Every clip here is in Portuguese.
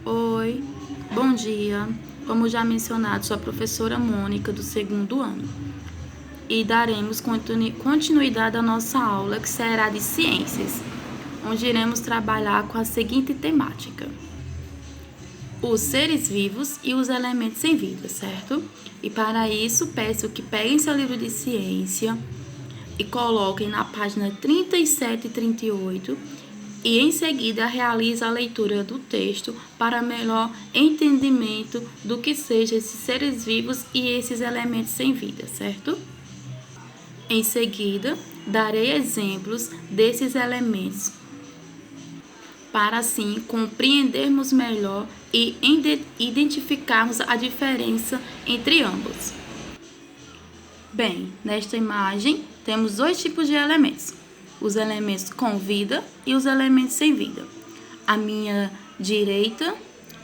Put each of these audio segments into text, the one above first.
Oi, bom dia. Como já mencionado, sou a professora Mônica do 2º ano e daremos continuidade à nossa aula, que será de ciências, onde iremos trabalhar com a seguinte temática: os seres vivos e os elementos sem vida, certo? E para isso, peço que peguem seu livro de ciência e coloquem na página 37 e 38 e em seguida realize a leitura do texto para melhor entendimento do que sejam esses seres vivos e esses elementos sem vida, certo? Em seguida, darei exemplos desses elementos para assim compreendermos melhor e identificarmos a diferença entre ambos. Bem, nesta imagem temos dois tipos de elementos: os elementos com vida e os elementos sem vida. À minha direita,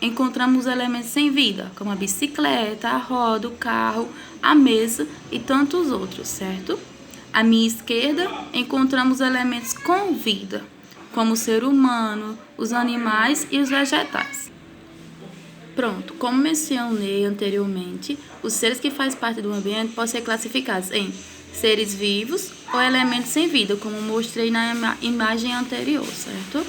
encontramos os elementos sem vida, como a bicicleta, a roda, o carro, a mesa e tantos outros, certo? À minha esquerda, encontramos elementos com vida, como o ser humano, os animais e os vegetais. Pronto, como mencionei anteriormente, os seres que fazem parte do ambiente podem ser classificados em seres vivos ou elementos sem vida, como mostrei na imagem anterior, certo?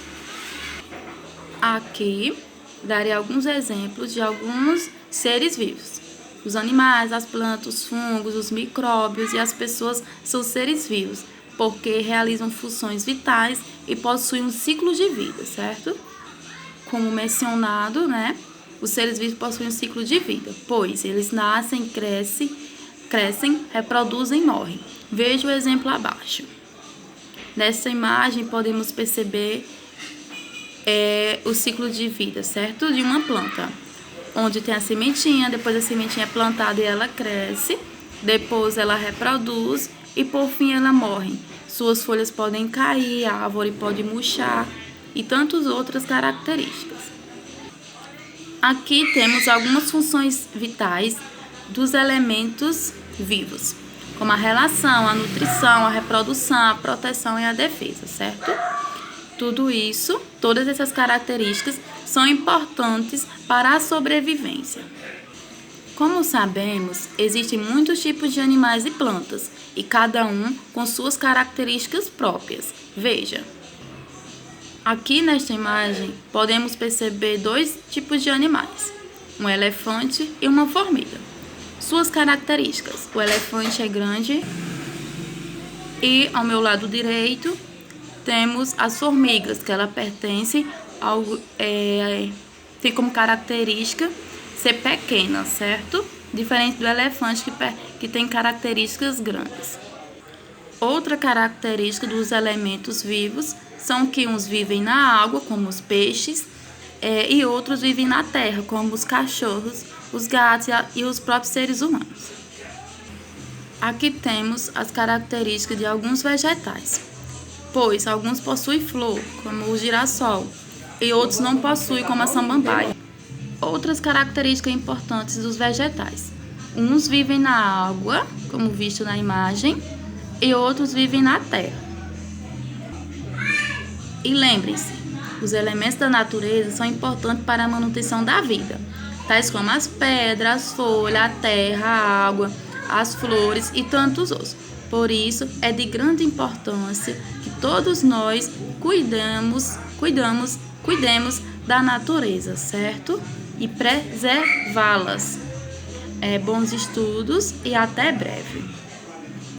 Aqui darei alguns exemplos de alguns seres vivos. Os animais, as plantas, os fungos, os micróbios e as pessoas são seres vivos, porque realizam funções vitais e possuem um ciclo de vida, certo? Como mencionado, os seres vivos possuem um ciclo de vida, pois eles nascem, crescem, reproduzem e morrem. Veja o exemplo abaixo. Nessa imagem podemos perceber o ciclo de vida, certo? De uma planta, onde tem a sementinha, depois a sementinha é plantada e ela cresce, depois ela reproduz e por fim ela morre. Suas folhas podem cair, a árvore pode murchar e tantas outras características. Aqui temos algumas funções vitais dos elementos vivos, como a relação, a nutrição, a reprodução, a proteção e a defesa, certo? Tudo isso, todas essas características são importantes para a sobrevivência. Como sabemos, existem muitos tipos de animais e plantas, e cada um com suas características próprias. Veja. Aqui nesta imagem, podemos perceber dois tipos de animais, um elefante e uma formiga. Suas características: o elefante é grande e ao meu lado direito temos as formigas, que ela pertence tem como característica ser pequena, certo? Diferente do elefante que tem características grandes. Outra característica dos elementos vivos são que uns vivem na água, como os peixes, e outros vivem na terra, como os cachorros, os gatos e os próprios seres humanos. Aqui temos as características de alguns vegetais, pois alguns possuem flor, como o girassol, e outros não possuem, como a samambaia. Outras características importantes dos vegetais: uns vivem na água, como visto na imagem, e outros vivem na terra. E lembrem-se, os elementos da natureza são importantes para a manutenção da vida, tais como as pedras, as folhas, a terra, a água, as flores e tantos outros. Por isso, é de grande importância que todos nós cuidemos da natureza, certo? E preservá-las. Bons estudos e até breve.